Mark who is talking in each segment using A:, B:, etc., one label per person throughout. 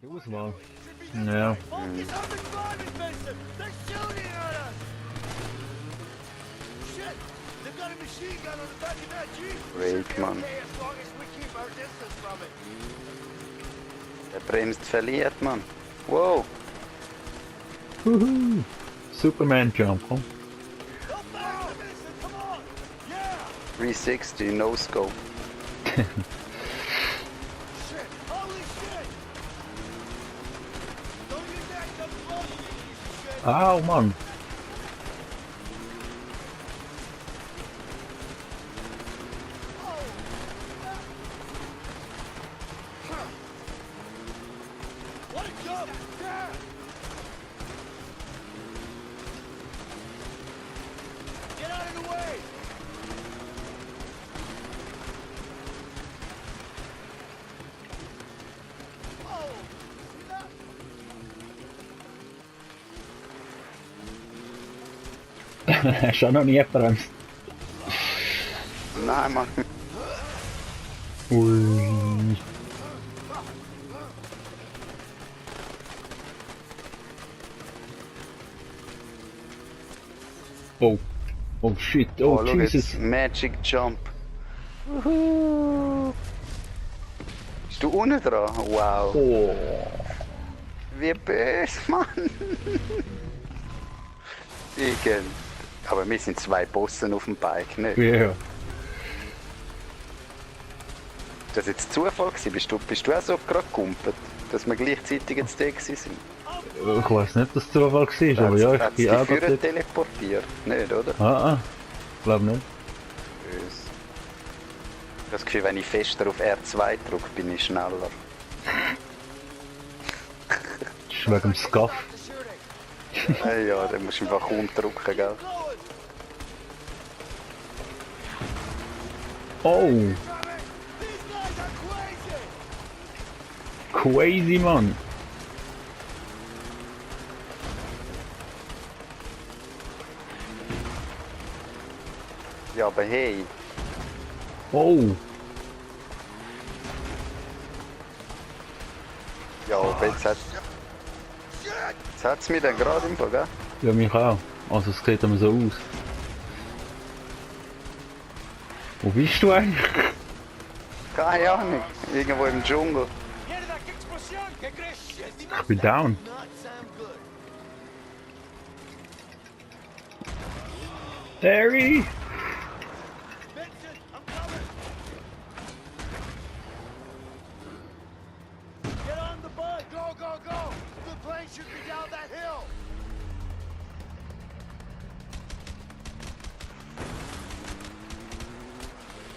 A: Die Auswahl. Ja.
B: Wait, Mann. Der bremst verliert, Mann. Wow.
A: Huhu. Superman Jump, komm.
B: 360, no scope.
A: Au, Mann. Hast du auch noch nie gebremst?
B: Nein, Mann.
A: Ui. Oh. Oh shit, oh,
B: Oh, schau
A: Jesus.
B: jetzt. Magic Jump. Uhu. Bist du unten dran? Wow.
A: Oh.
B: Wie böse, Mann. Irgend. Aber wir sind zwei Bossen auf dem Bike, nicht?
A: Ja.
B: Ist das jetzt Zufall gewesen? Bist du auch so gerade gekumpelt, dass wir gleichzeitig jetzt da sind?
A: Ich weiß nicht, dass es Zufall war, aber ja, ich
B: Hat
A: bin
B: sie
A: auch
B: dich
A: gerade
B: vorher
A: dort.
B: teleportiert? Nicht, oder?
A: Ich glaube nicht.
B: Böse. Ich habe das Gefühl, wenn ich fester auf R2 drücke, bin ich schneller.
A: Das ist wegen dem Scuff.
B: Ja, dann musst du einfach kaum drücken, gell?
A: Oh. Crazy, Mann.
B: Ja, aber hey,
A: Oh.
B: ja, aber jetzt hat's mich dann gerade im Fall, gell?
A: Ja, mich auch. Also es sieht immer so aus. Wo bist du eigentlich?
B: Keine Ahnung, irgendwo im Dschungel.
A: Ich bin down. Harry!
C: Get on the bus! Go, go, go! The plane should be down that hill!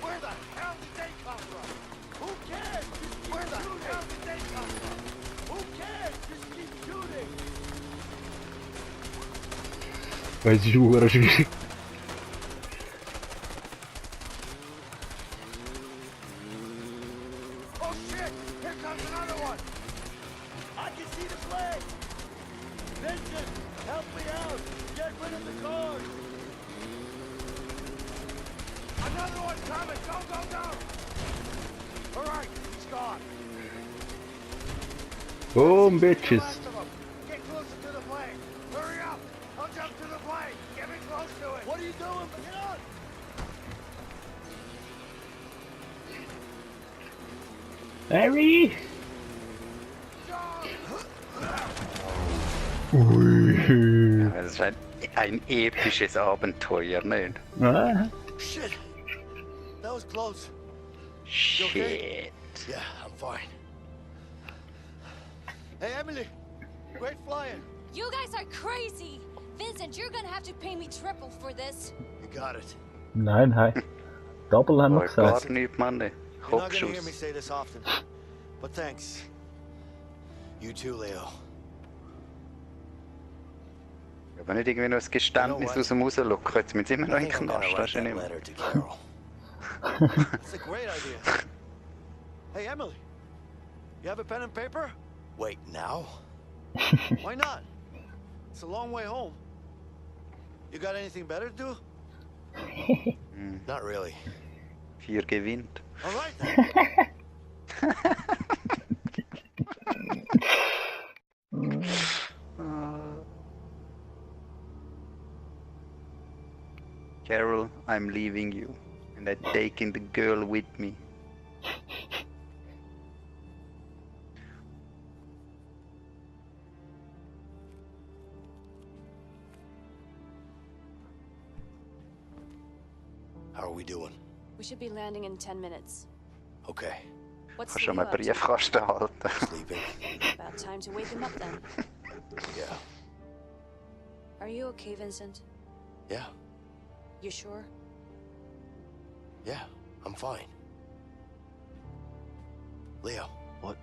C: Where the hell did they come from? Who cares? Just where the hell did they come from? Who cares? Just keep shooting!
A: Weil es ist verdammt schwierig.
C: Oh shit! Here comes another one! I can see the plane! Vincent, help me out! Get rid of the cars! Another one's coming! Go, go, go! Alright, he's gone.
A: Boom, bitches.
C: Last of them. Get closer to the plane. Hurry up! I'll jump to the plane. Get me close to it. What are you doing? Get on!
A: Harry! Ui.
B: Das ist ein episches Abenteuer, nicht?
A: Ah.
C: Shit! That was close.
B: Shit.
C: Yeah, I'm fine. Hey, Emily! Great flying.
D: You guys are crazy! Vincent, you're gonna have to pay me triple for this.
C: You got it.
A: Nein, hey. Double haben wir
B: Aber gar
A: gesagt.
B: nichts, Mann.
C: You're not gonna hear me
B: Kopfschuss.
C: say this often, but thanks. You too, Leo.
B: Aber nicht irgendwie noch ein Geständnis aus dem rauslocken. Jetzt müssen sie immer noch
C: I
B: in
C: think
B: den
C: I'm gonna
B: Knast,
C: write
B: weißt du
C: that
B: nicht mehr.
C: letter to Carol. It's a great idea. Hey, Emily, you have a pen and paper? Wait, now? Why not? It's a long way home. You got anything better to do? Not really.
B: 4 gewinnt.
C: All right then.
B: Carol, I'm leaving you. And I'm taking the girl with me.
C: How are we doing?
D: We should be landing in 10 minutes.
C: Okay.
D: What's
B: Kannst du mal
D: Leo up to?
B: Briefkasten halten?
C: Sleeping?
D: About time to wake him up then.
C: Yeah.
D: Are you okay, Vincent?
C: Yeah.
D: You sure?
C: Yeah. I'm fine. Leo.
E: What?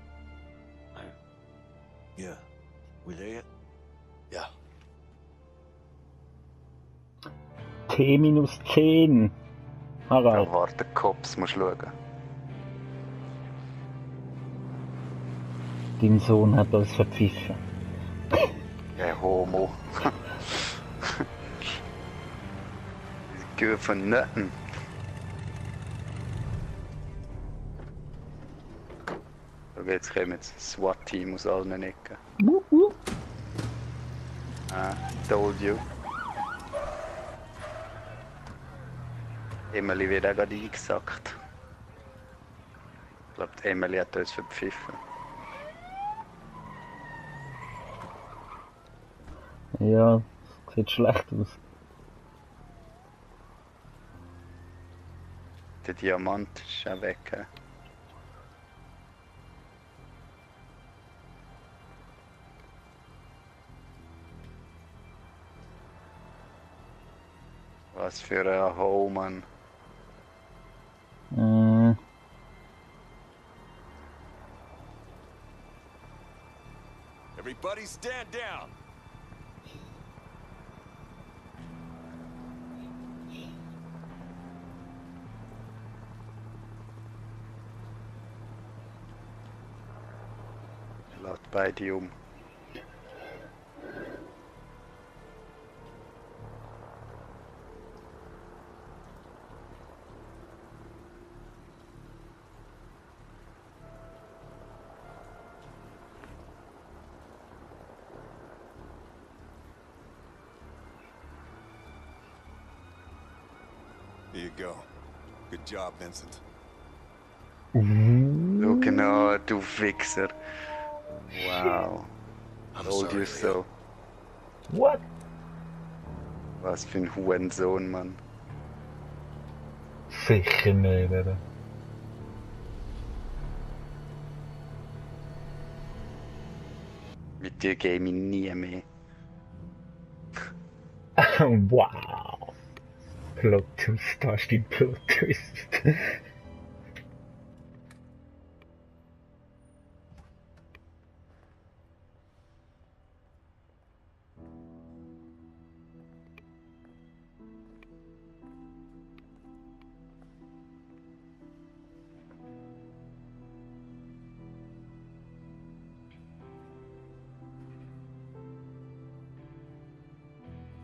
E: Yeah. We there yet?
C: Yeah.
A: T minus 10.
B: Da
A: Harald.
B: warten Cops, musst schauen.
A: Dein Sohn hat uns verpfiffen.
B: Ja, Homo. Geh von Nötten. So, jetzt kommen jetzt das SWAT-Team aus allen Ecken.
A: Wup, wup.
B: Ah, told you. Emily wird auch gerade eingesackt. Ich glaube, Emily hat uns verpfiffen.
A: Ja, sieht schlecht aus.
B: Der Diamant ist auch weg. He? Was für ein Ho, Mann.
E: Everybody stand down!
B: Laut beide um.
E: Here you go. Good job, Vincent.
B: Schau genau, du Wichser. Wow.
C: I'm
B: Told
C: sorry,
B: you so.
A: What?
B: Was für ein Hurensohn, Mann.
A: Sicher nicht, oder?
B: Mit dir game ich nie mehr.
A: Wow. Plot Twist, da steht Plot Twist.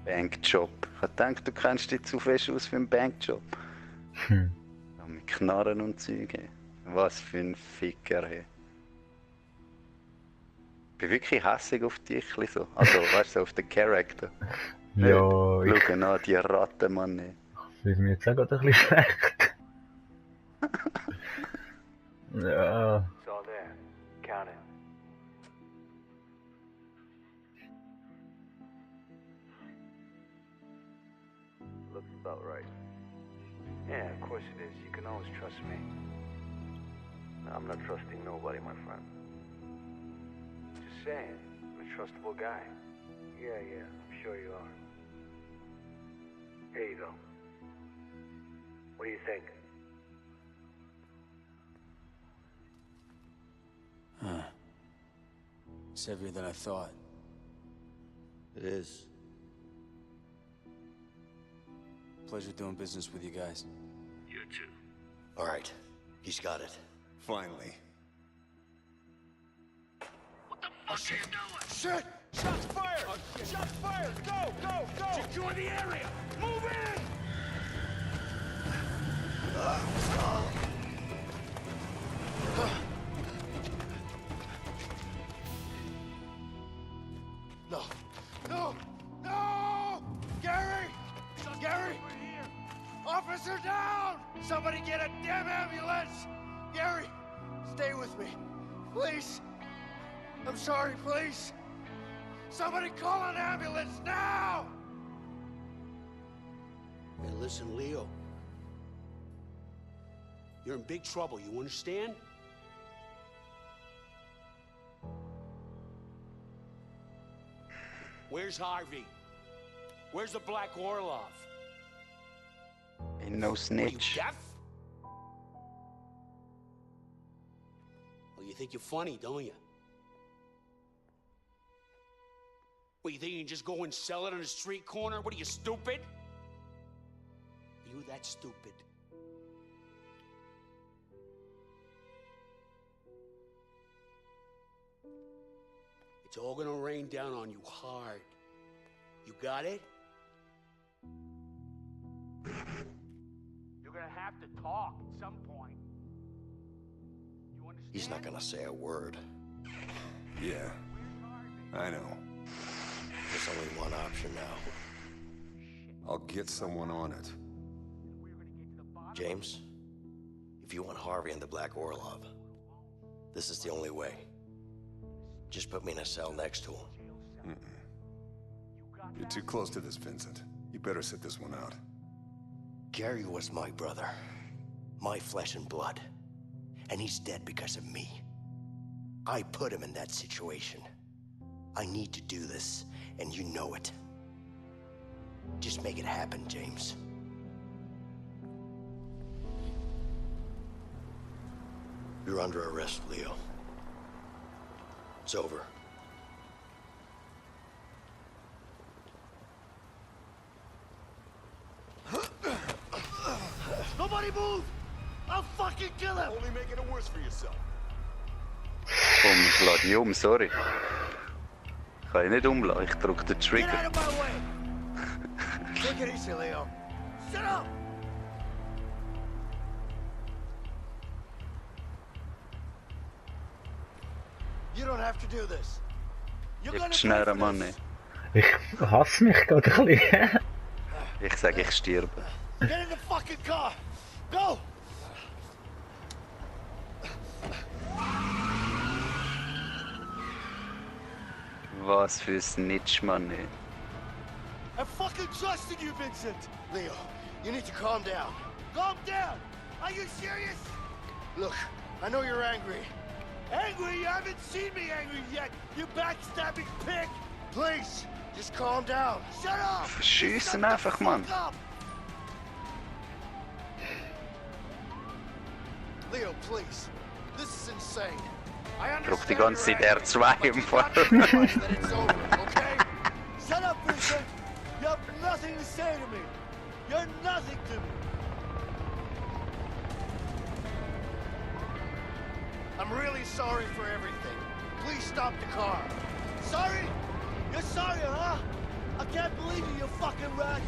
B: Bankjob. Ich hab gedacht, du kennst dich zu fest aus für einen Bankjob.
A: Hm.
B: Ja, mit Knarren und Züge. Was für ein Ficker, hey. Ich bin wirklich hässig auf dich, so. Also, weißt du, auf den Charakter.
A: Ja,
B: Schau
A: ich
B: genau, die Ratte, Mann, ey.
A: fühle mich jetzt auch gerade ein bisschen schlecht. Ja,
F: It's all there. Count it. Looks about right. Yeah, of course it is. You can always trust me. I'm not trusting nobody, my friend. Just saying, I'm a trustable guy. Yeah, I'm sure you are. Here you go. What do you think?
G: It's heavier than I thought.
E: It is.
G: Pleasure doing business with you guys.
F: You too.
C: All right. He's got it.
E: Finally.
F: What the fuck are you doing?
C: Shit! Shots fired! Shots fired! Go! Go! Go!
F: Secure the area! Move in!
C: No! No! No! Gary! Gary!
F: We're here!
C: Somebody get a damn ambulance! Gary, stay with me. Please. I'm sorry, please. Somebody call an ambulance now!
H: Hey, listen, Leo. You're in big trouble, you understand? Where's Harvey? Where's the Black Orlov?
B: Ain't no
H: Are you
B: snitch.
H: deaf? Well, you think you're funny, don't you? What, you think you can just go and sell it on a street corner? What are you, stupid? Are you that stupid? It's all gonna rain down on you hard. You got it? You're gonna have to talk at some point. You understand?
C: He's not gonna say a word.
E: Yeah, I know.
C: There's only one option now.
E: I'll get someone on it.
C: James, if you want Harvey and the Black Orlov, this is the only way. Just put me in a cell next to him.
E: You're too close to this, Vincent. You better sit this one out.
C: Gary was my brother, my flesh and blood, and he's dead because of me. I put him in that situation. I need to do this, and you know it. Just make it happen, James. You're under arrest, Leo. It's over.
H: Nobody move! I'll fucking kill him!
E: Only making it worse for yourself.
B: Komm, ich lade dich um, sorry. Ich kann dich nicht umladen, ich drücke den
C: Get
B: Trigger.
C: out of my way! Take it easy, Leo. Shut up! You don't have to do this. You're gonna
B: Jetzt
C: pay
B: schneller,
C: for
B: Mann.
C: this.
A: Ich hasse mich gerade ein bisschen.
B: Ich sage, ich sterbe.
C: Get in the fucking car! Go!
B: Was für ein Snitch, Mann.
C: I fucking trusted you, Vincent! Leo, you need to calm down. Calm down! Are you serious? Look, I know you're angry. Angry? You haven't seen me angry yet, you backstabbing pig! Please, just calm down. Shut up!
B: Verschießen
C: Shut the
B: einfach, Mann.
C: fuck up. Leo, please. This is insane. I
B: Druck die
C: understand
B: ganze Zeit
C: you're
B: R2
C: angry,
B: im
C: but you
B: Fall.
C: gotta realize that it's over, okay? Shut up, Vincent! You have nothing to say to me! You're nothing to me! I'm really sorry for everything. Please stop the car. Sorry? You're sorry, huh? I can't believe you fucking rat!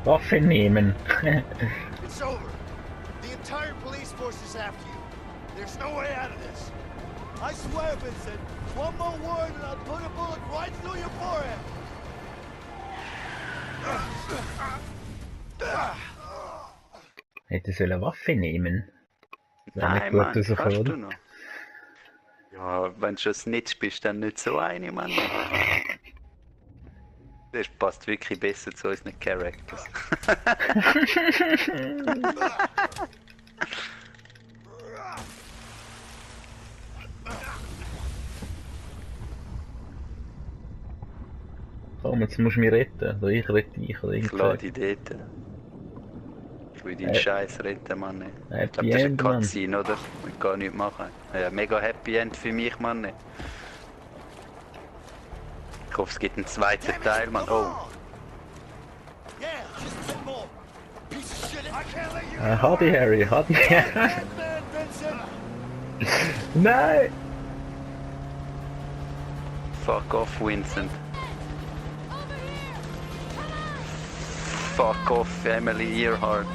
A: Waffe nehmen.
C: It's over. The entire police force is after you. There's no way out of this. I swear, Vincent, one more word and I'll put a bullet right through your forehead.
A: Hätte sollen Waffe nehmen. Wäre
B: Nein,
A: nicht gut
B: Mann, kannst du
A: rausgekommen.
B: noch. Ja, wenn du schon Snitch bist, dann nicht so eine, Mann. Das passt wirklich besser zu unseren Characters.
A: Komm, jetzt musst du mich retten. Oder ich rette dich. Oder
B: Ich lade
A: irgendwie.
B: dich dort. Ich will deinen Scheiß retten, Mann. Ich
A: Happy
B: glaube, das ist ein
A: End, Mann.
B: Cutscene, oder? Ich kann nichts machen. Ja, mega Happy End für mich, Mann. Ich hoffe, es gibt einen zweiten Teil, Mann. Oh,
C: Yeah, just a bit more. Piece of shit. I can't let you
A: Hardy Harry, Hardy Harry.
C: Batman, Vincent!
A: Nein!
B: fuck off, Vincent.
D: Over here!
B: Fuck off, Emily Earhart.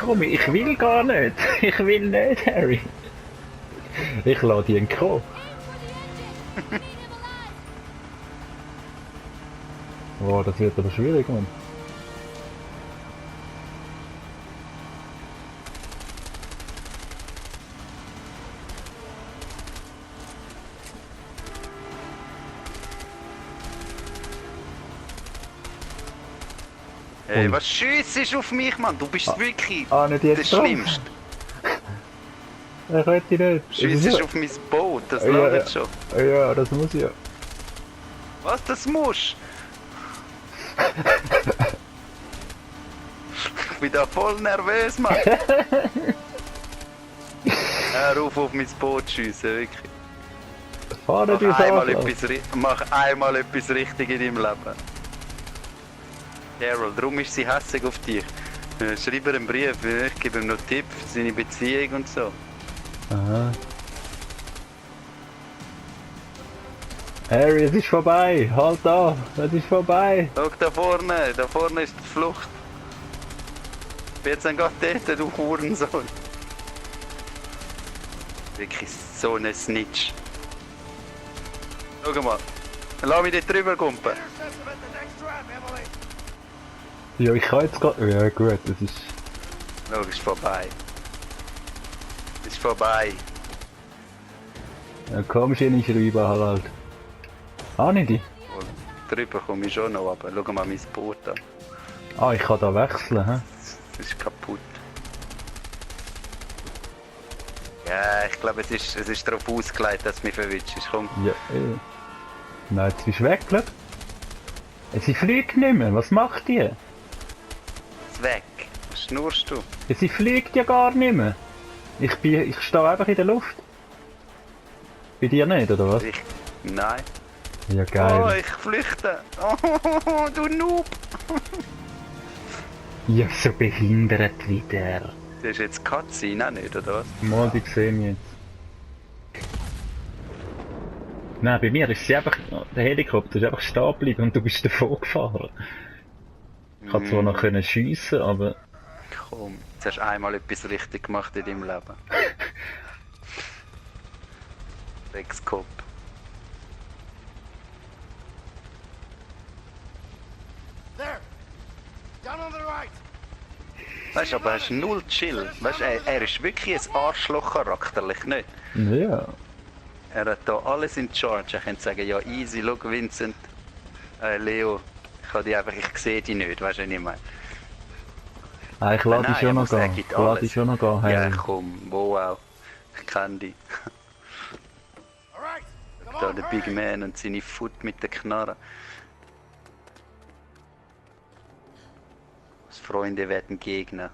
A: Komm, ich will gar nicht. Ich will nicht, Harry. Ich lade ihn kommen.
D: Aim for the engine! We need him alive!
A: Boah, das wird aber schwierig, Mann.
B: Hey,
A: Ui.
B: was schiessest auf mich, Mann? Du bist wirklich
A: Nicht jetzt
B: das
A: drauf.
B: Schlimmste.
A: Ich hätte nicht.
B: Schiessest auf mein Boot, das
A: Ja,
B: langt
A: ja.
B: schon.
A: Ja, das muss ich ja.
B: Was, das musst? Ich bin da voll nervös, Mann. Hör auf mein Boot zu schiessen, wirklich.
A: Fahr nicht ins Ausland.
B: Mach einmal etwas richtig in deinem Leben. Carol, darum ist sie hässig auf dich. Schreib ihr einen Brief, ich gebe ihm noch Tipps für seine Beziehung und so.
A: Aha. Harry, es ist vorbei! Halt da! Es ist vorbei!
B: Schau da vorne ist die Flucht. Jetzt dann geht dort, du Hurensohn. Wirklich so ein Snitch. Schau mal, lass mich dort drüber kumpen.
A: Ja, ich kann jetzt gerade. Ja, gut, das ist.
B: Schau, ist vorbei. Ist vorbei.
A: Ja, komm schon nicht rüber, Harald. Ah, nicht die?
B: Und drüber komme ich schon noch, aber schau mal mein Boot an.
A: Ah, ich kann da wechseln, hä?
B: Das ist kaputt. Ja, ich glaube, es ist darauf ausgelegt, dass es mich verwitscht ist. Komm.
A: Ja, Nein, jetzt bist du weg, glaub. Sie fliegt nicht mehr, was macht die?
B: Ist weg. Was schnurst du?
A: Ja, sie fliegt ja gar nicht mehr. Ich stehe einfach in der Luft. Bei dir nicht, oder was?
B: Nein.
A: Ja, geil.
B: Oh, ich flüchte. Oh, du Noob.
A: Ja, so behindert wieder.
B: Das ist jetzt Cutscene auch nicht, oder was?
A: Mal, die sehen jetzt. Nein, bei mir ist sie einfach, der Helikopter ist einfach stehen geblieben und du bist davon gefahren. Ich konnte zwar noch können schiessen, aber...
B: Komm, jetzt hast du einmal etwas richtig gemacht in deinem Leben. Rexkopf.
C: There! Down on the right!
B: Weißt du, aber er ist null chill. Weißt du, er ist wirklich ein Arschloch charakterlich, nicht?
A: Ja.
B: Er hat da alles in Charge. Er könnte sagen, ja easy, schau Vincent, Leo, ich sehe dich nicht, weißt du, was ich meine?
A: Ah, ich lade dich schon noch
B: er
A: gehen.
B: gibt
A: Ich lade
B: alles.
A: dich schon noch gehen,
B: Ja,
A: hey.
B: komm, wow, ich kenne dich.
C: Alright! Come
B: Da
C: on,
B: der Big
C: hurry.
B: Man und seine Foot mit der Knarre. Freunde werden Gegner.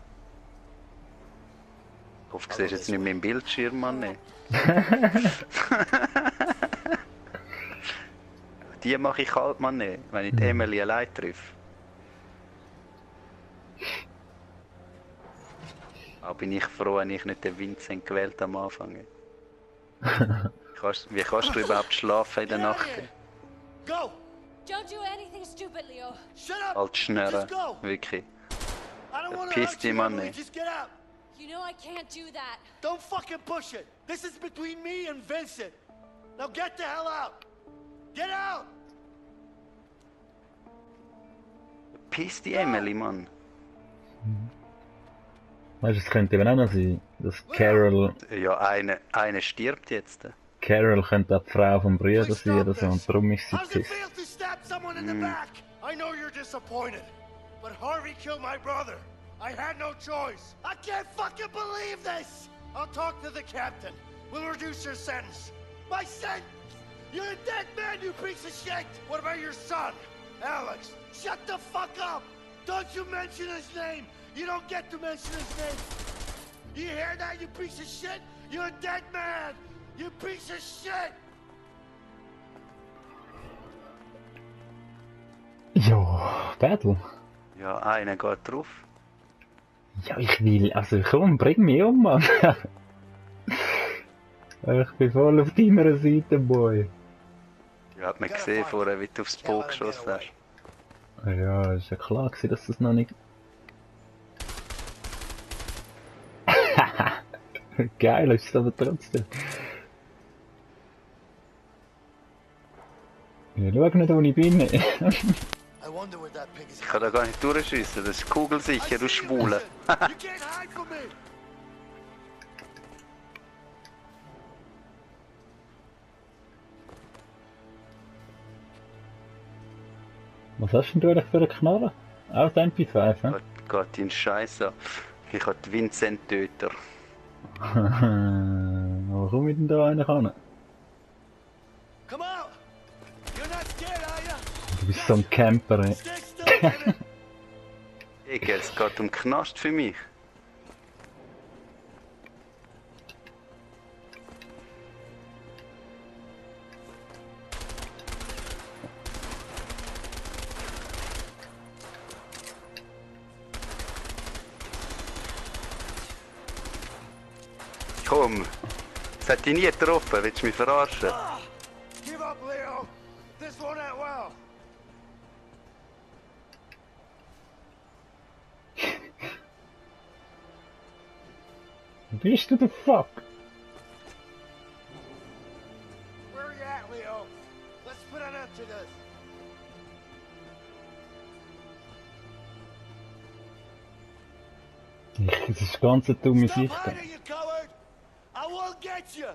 B: Ich hoffe, du siehst jetzt nicht mehr im Bildschirm, Mann. Nee. Die mache ich halt, Mann, nicht, wenn ich die Emily allein treffe. Aber bin ich froh, wenn ich nicht den Vincent gewählt am Anfang. Wie kannst du überhaupt schlafen in der Nacht?
C: Go!
D: Don't do anything stupid, Leo.
C: Shut up!
B: Alt Schnurren,
C: Just go!
B: wirklich.
C: I don't wanna
B: Piss
C: hurt
B: die
C: you,
B: Mann
C: Emily.
B: nicht.
C: Just get out!
D: You know I can't do that.
C: Don't fucking push it! This is between me and Vincent! Now get the hell out! Get out!
B: Piss die Emily, Mann.
A: Weißt du, es könnte eben auch noch sein, dass Carol
B: Ja, eine stirbt jetzt.
A: könnte auch die Frau vom Bruder sein oder so, und darum ist sie
C: How does it
A: pisst.
C: feel to stab someone in the back? I know you're disappointed, but Harvey killed my brother. I had no choice. I can't fucking believe this! I'll talk to the captain. We'll reduce your sentence. My sentence? You're a dead man, you piece of shit! What about your son, Alex? Shut the fuck up! Don't you mention his name! You don't get to mention his name! You hear that, you piece of shit? You're a dead man! You piece of shit!
A: Ja, Battle.
B: Ja, einer geht drauf.
A: Ja, ich will, also komm, bring mich um, Mann. Ich bin voll auf deiner Seite, Boy.
B: Ja, hat man gesehen vorher, wie du aufs Boot geschossen hast.
A: Ja, ist ja klar gewesen, dass das noch nicht... Geil ist es aber trotzdem. Ja, schau nicht, wo ich bin.
C: I want that pig is
B: Ich kann da gar nicht durchschiessen, das ist kugelsicher, du Schwule.
C: You can't hide from me.
A: Was hast denn du eigentlich für eine Knarre? Auch die MP5, hä?
B: Geht dein Scheiß an. Ich habe die Vincent-Töter.
A: Wo komme ich denn da eigentlich an?
C: Come out. You're not scared, are you?
A: Du bist so ein Camper, ey.
C: Stay still, baby.
B: Digga, es geht um Knast für mich. Komm, das hat dich nie getroffen, willst du mich verarschen?
C: Give up, Leo. This won't end well.
A: Bist du der Fuck?
C: Where are you at, Leo? Let's put an end to this.
A: Das ist ganz eine dumme
C: Stop
A: Sicht.
C: hiding, you coward! I won't get you!